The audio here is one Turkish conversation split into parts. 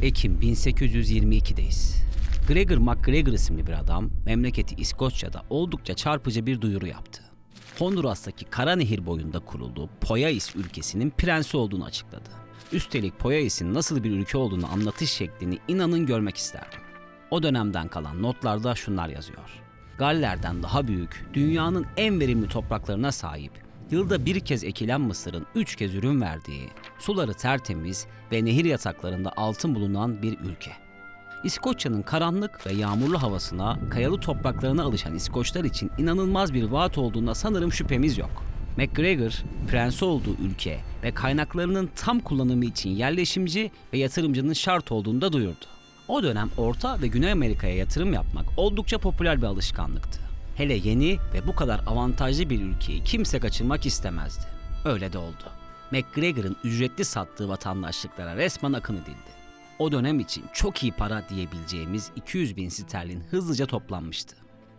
Ekim 1822'deyiz. Gregor MacGregor isimli bir adam, memleketi İskoçya'da oldukça çarpıcı bir duyuru yaptı. Honduras'taki Kara Nehir boyunda kurulduğu Poyais ülkesinin prensi olduğunu açıkladı. Üstelik Poyais'in nasıl bir ülke olduğunu anlatış şeklini inanın görmek isterdim. O dönemden kalan notlarda şunlar yazıyor. Galler'den daha büyük, dünyanın en verimli topraklarına sahip, yılda bir kez ekilen mısırın 3 kez ürün verdiği, suları tertemiz ve nehir yataklarında altın bulunan bir ülke. İskoçya'nın karanlık ve yağmurlu havasına, kayalı topraklarına alışan İskoçlar için inanılmaz bir vaat olduğuna sanırım şüphemiz yok. MacGregor, prensi olduğu ülke ve kaynaklarının tam kullanımı için yerleşimci ve yatırımcının şart olduğunu da duyurdu. O dönem Orta ve Güney Amerika'ya yatırım yapmak oldukça popüler bir alışkanlıktı. Hele yeni ve bu kadar avantajlı bir ülkeyi kimse kaçırmak istemezdi. Öyle de oldu. MacGregor'ın ücretli sattığı vatandaşlıklara resmen akın edildi. O dönem için çok iyi para diyebileceğimiz 200 bin sterlin hızlıca toplanmıştı.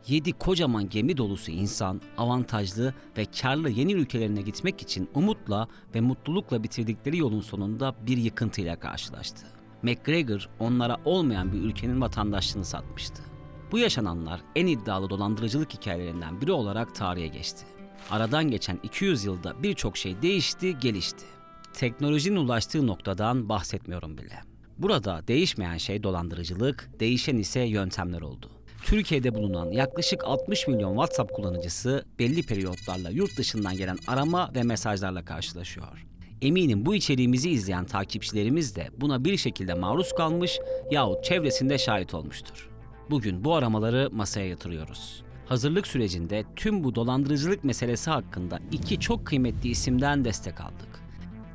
7 kocaman gemi dolusu insan avantajlı ve karlı yeni ülkelerine gitmek için umutla ve mutlulukla bitirdikleri yolun sonunda bir yıkıntıyla karşılaştı. MacGregor onlara olmayan bir ülkenin vatandaşlığını satmıştı. Bu yaşananlar en iddialı dolandırıcılık hikayelerinden biri olarak tarihe geçti. Aradan geçen 200 yılda birçok şey değişti, gelişti. Teknolojinin ulaştığı noktadan bahsetmiyorum bile. Burada değişmeyen şey dolandırıcılık, değişen ise yöntemler oldu. Türkiye'de bulunan yaklaşık 60 milyon WhatsApp kullanıcısı belli periyotlarla yurt dışından gelen arama ve mesajlarla karşılaşıyor. Eminim bu içeriğimizi izleyen takipçilerimiz de buna bir şekilde maruz kalmış yahut çevresinde şahit olmuştur. Bugün bu aramaları masaya yatırıyoruz. Hazırlık sürecinde tüm bu dolandırıcılık meselesi hakkında iki çok kıymetli isimden destek aldık.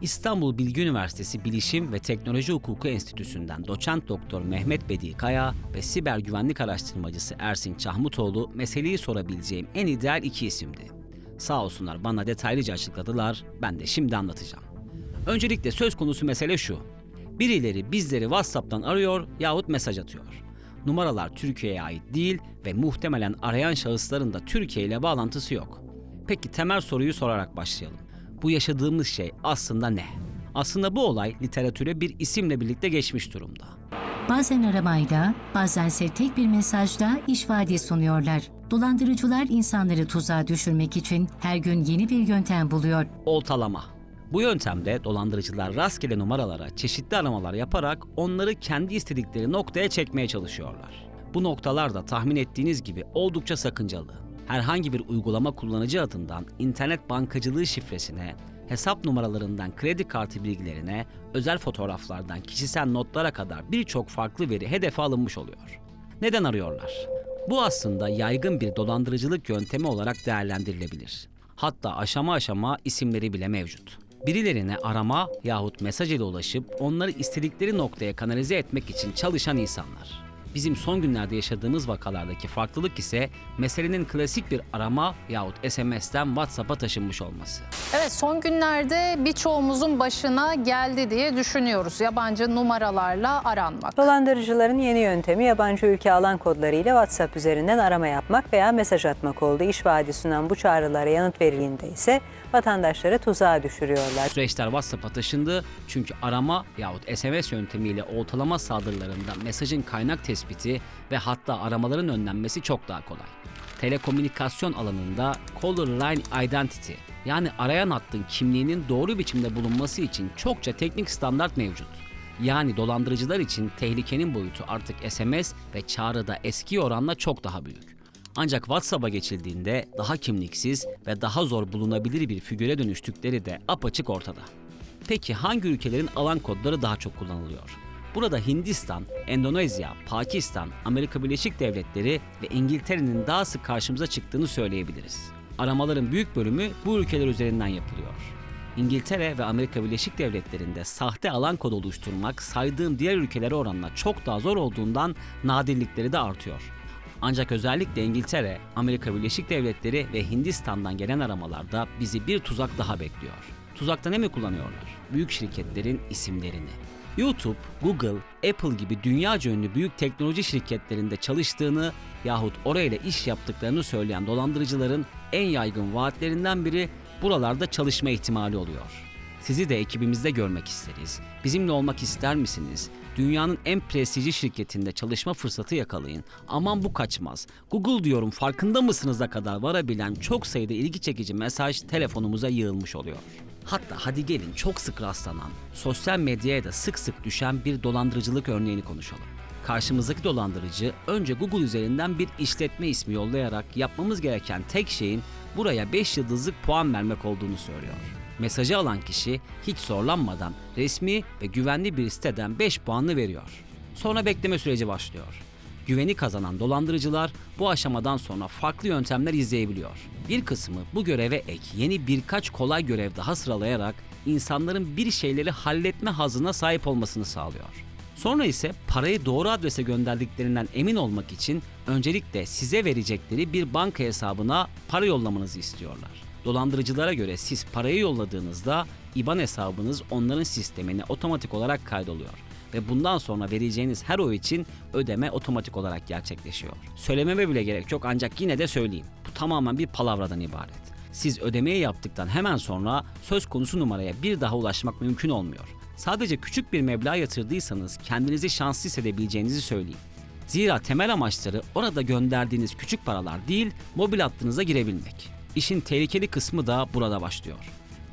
İstanbul Bilgi Üniversitesi Bilişim ve Teknoloji Hukuku Enstitüsü'nden doçent doktor Mehmet Bedi Kaya ve siber güvenlik araştırmacısı Ersin Çahmutoğlu meseleyi sorabileceğim en ideal iki isimdi. Sağ olsunlar bana detaylıca açıkladılar, ben de şimdi anlatacağım. Öncelikle söz konusu mesele şu. Birileri bizleri WhatsApp'tan arıyor yahut mesaj atıyor. Numaralar Türkiye'ye ait değil ve muhtemelen arayan şahısların da Türkiye ile bağlantısı yok. Peki temel soruyu sorarak başlayalım. Bu yaşadığımız şey aslında ne? Aslında bu olay literatüre bir isimle birlikte geçmiş durumda. Bazen aramayla, bazense tek bir mesajla iş vaadi sunuyorlar. Dolandırıcılar insanları tuzağa düşürmek için her gün yeni bir yöntem buluyor. Oltalama. Bu yöntemde dolandırıcılar rastgele numaralara çeşitli aramalar yaparak onları kendi istedikleri noktaya çekmeye çalışıyorlar. Bu noktalar da tahmin ettiğiniz gibi oldukça sakıncalı. Herhangi bir uygulama kullanıcı adından internet bankacılığı şifresine, hesap numaralarından kredi kartı bilgilerine, özel fotoğraflardan kişisel notlara kadar birçok farklı veri hedefe alınmış oluyor. Neden arıyorlar? Bu aslında yaygın bir dolandırıcılık yöntemi olarak değerlendirilebilir. Hatta aşama aşama isimleri bile mevcut. Birilerine arama yahut mesaj ile ulaşıp onları istedikleri noktaya kanalize etmek için çalışan insanlar. Bizim son günlerde yaşadığımız vakalardaki farklılık ise meselenin klasik bir arama yahut SMS'ten WhatsApp'a taşınmış olması. Evet, son günlerde birçoğumuzun başına geldi diye düşünüyoruz. Yabancı numaralarla aranmak. Dolandırıcıların yeni yöntemi yabancı ülke alan kodları ile WhatsApp üzerinden arama yapmak veya mesaj atmak oldu. İş vaadi sunan bu çağrılara yanıt verildiğinde ise vatandaşları tuzağa düşürüyorlar. Süreçler WhatsApp'a taşındı çünkü arama yahut SMS yöntemiyle oltalama saldırılarında mesajın kaynak tespiti ve hatta aramaların önlenmesi çok daha kolay. Telekomünikasyon alanında Caller Line Identity yani arayan hattın kimliğinin doğru biçimde bulunması için çokça teknik standart mevcut. Yani dolandırıcılar için tehlikenin boyutu artık SMS ve çağrıda eski oranla çok daha büyük. Ancak WhatsApp'a geçildiğinde daha kimliksiz ve daha zor bulunabilir bir figüre dönüştükleri de apaçık ortada. Peki hangi ülkelerin alan kodları daha çok kullanılıyor? Burada Hindistan, Endonezya, Pakistan, Amerika Birleşik Devletleri ve İngiltere'nin daha sık karşımıza çıktığını söyleyebiliriz. Aramaların büyük bölümü bu ülkeler üzerinden yapılıyor. İngiltere ve Amerika Birleşik Devletleri'nde sahte alan kodu oluşturmak saydığım diğer ülkelere oranla çok daha zor olduğundan nadirlikleri de artıyor. Ancak özellikle İngiltere, Amerika Birleşik Devletleri ve Hindistan'dan gelen aramalarda bizi bir tuzak daha bekliyor. Tuzakta ne mi kullanıyorlar? Büyük şirketlerin isimlerini. YouTube, Google, Apple gibi dünyaca ünlü büyük teknoloji şirketlerinde çalıştığını yahut orayla iş yaptıklarını söyleyen dolandırıcıların en yaygın vaatlerinden biri buralarda çalışma ihtimali oluyor. Sizi de ekibimizde görmek isteriz. Bizimle olmak ister misiniz? Dünyanın en prestijli şirketinde çalışma fırsatı yakalayın. Aman bu kaçmaz. Google diyorum farkında mısınız'a kadar varabilen çok sayıda ilgi çekici mesaj telefonumuza yığılmış oluyor. Hatta hadi gelin çok sık rastlanan, sosyal medyaya da sık sık düşen bir dolandırıcılık örneğini konuşalım. Karşımızdaki dolandırıcı önce Google üzerinden bir işletme ismi yollayarak yapmamız gereken tek şeyin buraya 5 yıldızlık puan vermek olduğunu söylüyor. Mesajı alan kişi hiç zorlanmadan resmi ve güvenli bir siteden 5 puanını veriyor. Sonra bekleme süreci başlıyor. Güveni kazanan dolandırıcılar bu aşamadan sonra farklı yöntemler izleyebiliyor. Bir kısmı bu göreve ek yeni birkaç kolay görev daha sıralayarak insanların bir şeyleri halletme hazına sahip olmasını sağlıyor. Sonra ise parayı doğru adrese gönderdiklerinden emin olmak için öncelikle size verecekleri bir banka hesabına para yollamanızı istiyorlar. Dolandırıcılara göre siz parayı yolladığınızda IBAN hesabınız onların sistemine otomatik olarak kaydoluyor ve bundan sonra vereceğiniz her oy için ödeme otomatik olarak gerçekleşiyor. Söylememe bile gerek yok ancak yine de söyleyeyim. Bu tamamen bir palavradan ibaret. Siz ödemeyi yaptıktan hemen sonra söz konusu numaraya bir daha ulaşmak mümkün olmuyor. Sadece küçük bir meblağ yatırdıysanız kendinizi şanslı hissedebileceğinizi söyleyeyim. Zira temel amaçları orada gönderdiğiniz küçük paralar değil, mobil hattınıza girebilmek. İşin tehlikeli kısmı da burada başlıyor.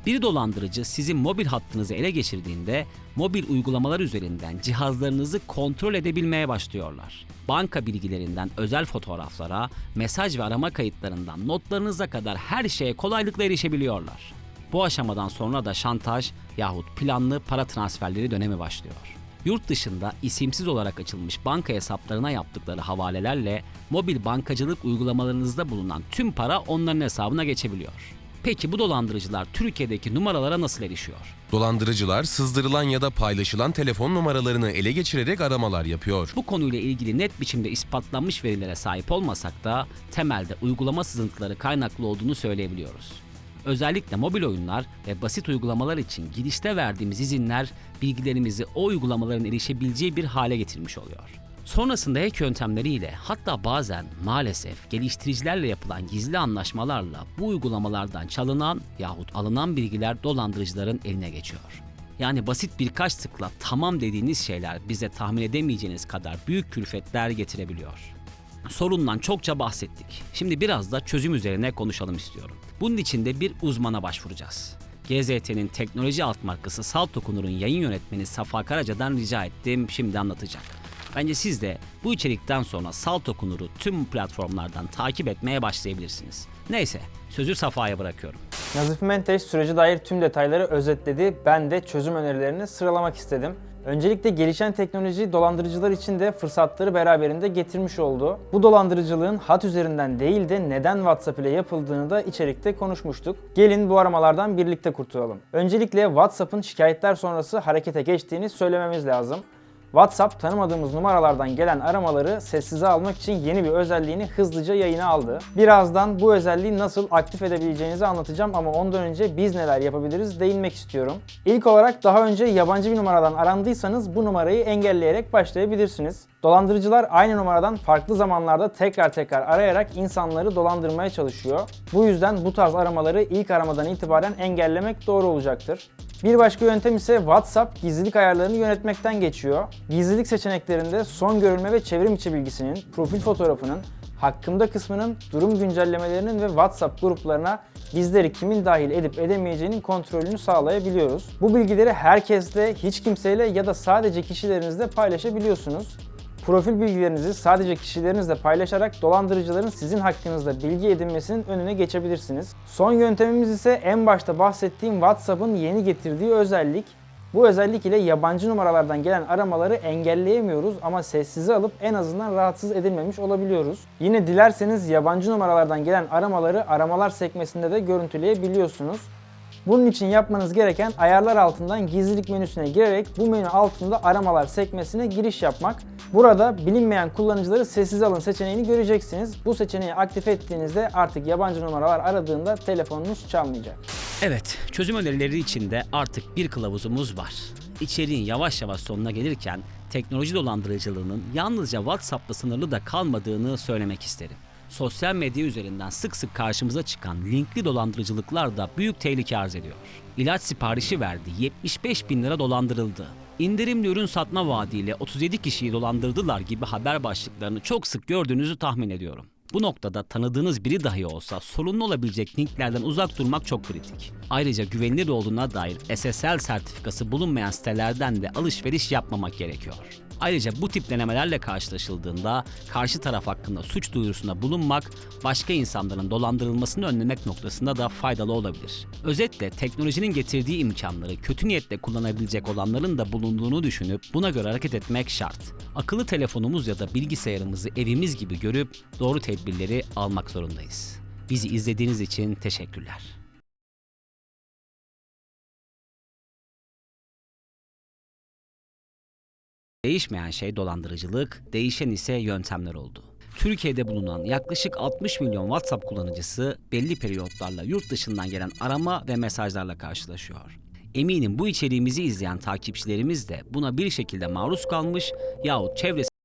Bir dolandırıcı sizin mobil hattınızı ele geçirdiğinde mobil uygulamalar üzerinden cihazlarınızı kontrol edebilmeye başlıyorlar. Banka bilgilerinden özel fotoğraflara, mesaj ve arama kayıtlarından notlarınıza kadar her şeye kolaylıkla erişebiliyorlar. Bu aşamadan sonra da şantaj yahut planlı para transferleri dönemi başlıyor. Yurt dışında isimsiz olarak açılmış banka hesaplarına yaptıkları havalelerle mobil bankacılık uygulamalarınızda bulunan tüm para onların hesabına geçebiliyor. Peki bu dolandırıcılar Türkiye'deki numaralara nasıl erişiyor? Dolandırıcılar sızdırılan ya da paylaşılan telefon numaralarını ele geçirerek aramalar yapıyor. Bu konuyla ilgili net biçimde ispatlanmış verilere sahip olmasak da temelde uygulama sızıntıları kaynaklı olduğunu söyleyebiliyoruz. Özellikle mobil oyunlar ve basit uygulamalar için girişte verdiğimiz izinler bilgilerimizi o uygulamaların erişebileceği bir hale getirmiş oluyor. Sonrasında hack yöntemleriyle hatta bazen maalesef geliştiricilerle yapılan gizli anlaşmalarla bu uygulamalardan çalınan yahut alınan bilgiler dolandırıcıların eline geçiyor. Yani basit birkaç tıkla tamam dediğiniz şeyler bize tahmin edemeyeceğiniz kadar büyük külfetler getirebiliyor. Sorundan çokça bahsettik. Şimdi biraz da çözüm üzerine konuşalım istiyorum. Bunun için de bir uzmana başvuracağız. GZT'nin teknoloji alt markası Salt Okunur'un yayın yönetmeni Safa Karaca'dan rica ettim, şimdi anlatacak. Bence siz de bu içerikten sonra Salt Okunur'u tüm platformlardan takip etmeye başlayabilirsiniz. Neyse, sözü Safa'ya bırakıyorum. Nazife Menteş sürece dair tüm detayları özetledi. Ben de çözüm önerilerini sıralamak istedim. Öncelikle gelişen teknoloji dolandırıcılar için de fırsatları beraberinde getirmiş oldu. Bu dolandırıcılığın hat üzerinden değil de neden WhatsApp ile yapıldığını da içerikte konuşmuştuk. Gelin bu aramalardan birlikte kurtulalım. Öncelikle WhatsApp'ın şikayetler sonrası harekete geçtiğini söylememiz lazım. WhatsApp tanımadığımız numaralardan gelen aramaları sessize almak için yeni bir özelliğini hızlıca yayına aldı. Birazdan bu özelliği nasıl aktif edebileceğinizi anlatacağım ama ondan önce biz neler yapabiliriz değinmek istiyorum. İlk olarak daha önce yabancı bir numaradan arandıysanız bu numarayı engelleyerek başlayabilirsiniz. Dolandırıcılar aynı numaradan farklı zamanlarda tekrar arayarak insanları dolandırmaya çalışıyor. Bu yüzden bu tarz aramaları ilk aramadan itibaren engellemek doğru olacaktır. Bir başka yöntem ise WhatsApp gizlilik ayarlarını yönetmekten geçiyor. Gizlilik seçeneklerinde son görülme ve çevrim içi bilgisinin, profil fotoğrafının, hakkımda kısmının, durum güncellemelerinin ve WhatsApp gruplarına bizleri kimin dahil edip edemeyeceğinin kontrolünü sağlayabiliyoruz. Bu bilgileri herkesle, hiç kimseyle ya da sadece kişilerinizle paylaşabiliyorsunuz. Profil bilgilerinizi sadece kişilerinizle paylaşarak dolandırıcıların sizin hakkınızda bilgi edinmesinin önüne geçebilirsiniz. Son yöntemimiz ise en başta bahsettiğim WhatsApp'ın yeni getirdiği özellik. Bu özellik ile yabancı numaralardan gelen aramaları engelleyemiyoruz ama sessize alıp en azından rahatsız edilmemiş olabiliyoruz. Yine dilerseniz yabancı numaralardan gelen aramaları aramalar sekmesinde de görüntüleyebiliyorsunuz. Bunun için yapmanız gereken ayarlar altından gizlilik menüsüne girerek bu menü altında aramalar sekmesine giriş yapmak. Burada bilinmeyen kullanıcıları sessize alın seçeneğini göreceksiniz. Bu seçeneği aktif ettiğinizde artık yabancı numaralar aradığında telefonunuz çalmayacak. Evet, çözüm önerileri için de artık bir kılavuzumuz var. İçeriğin yavaş yavaş sonuna gelirken teknoloji dolandırıcılığının yalnızca WhatsApp'la sınırlı da kalmadığını söylemek isterim. Sosyal medya üzerinden sık sık karşımıza çıkan linkli dolandırıcılıklar da büyük tehlike arz ediyor. İlaç siparişi verdi, 75.000 lira dolandırıldı. İndirimli ürün satma vaadiyle 37 kişiyi dolandırdılar gibi haber başlıklarını çok sık gördüğünüzü tahmin ediyorum. Bu noktada tanıdığınız biri dahi olsa sorunlu olabilecek linklerden uzak durmak çok kritik. Ayrıca güvenilir olduğuna dair SSL sertifikası bulunmayan sitelerden de alışveriş yapmamak gerekiyor. Ayrıca bu tip denemelerle karşılaşıldığında karşı taraf hakkında suç duyurusunda bulunmak, başka insanların dolandırılmasını önlemek noktasında da faydalı olabilir. Özetle teknolojinin getirdiği imkanları kötü niyetle kullanabilecek olanların da bulunduğunu düşünüp buna göre hareket etmek şart. Akıllı telefonumuz ya da bilgisayarımızı evimiz gibi görüp doğru tedbirleri almak zorundayız. Bizi izlediğiniz için teşekkürler. Değişmeyen şey dolandırıcılık, değişen ise yöntemler oldu. Türkiye'de bulunan yaklaşık 60 milyon WhatsApp kullanıcısı belli periyotlarla yurt dışından gelen arama ve mesajlarla karşılaşıyor. Eminim bu içeriğimizi izleyen takipçilerimiz de buna bir şekilde maruz kalmış yahut çevresi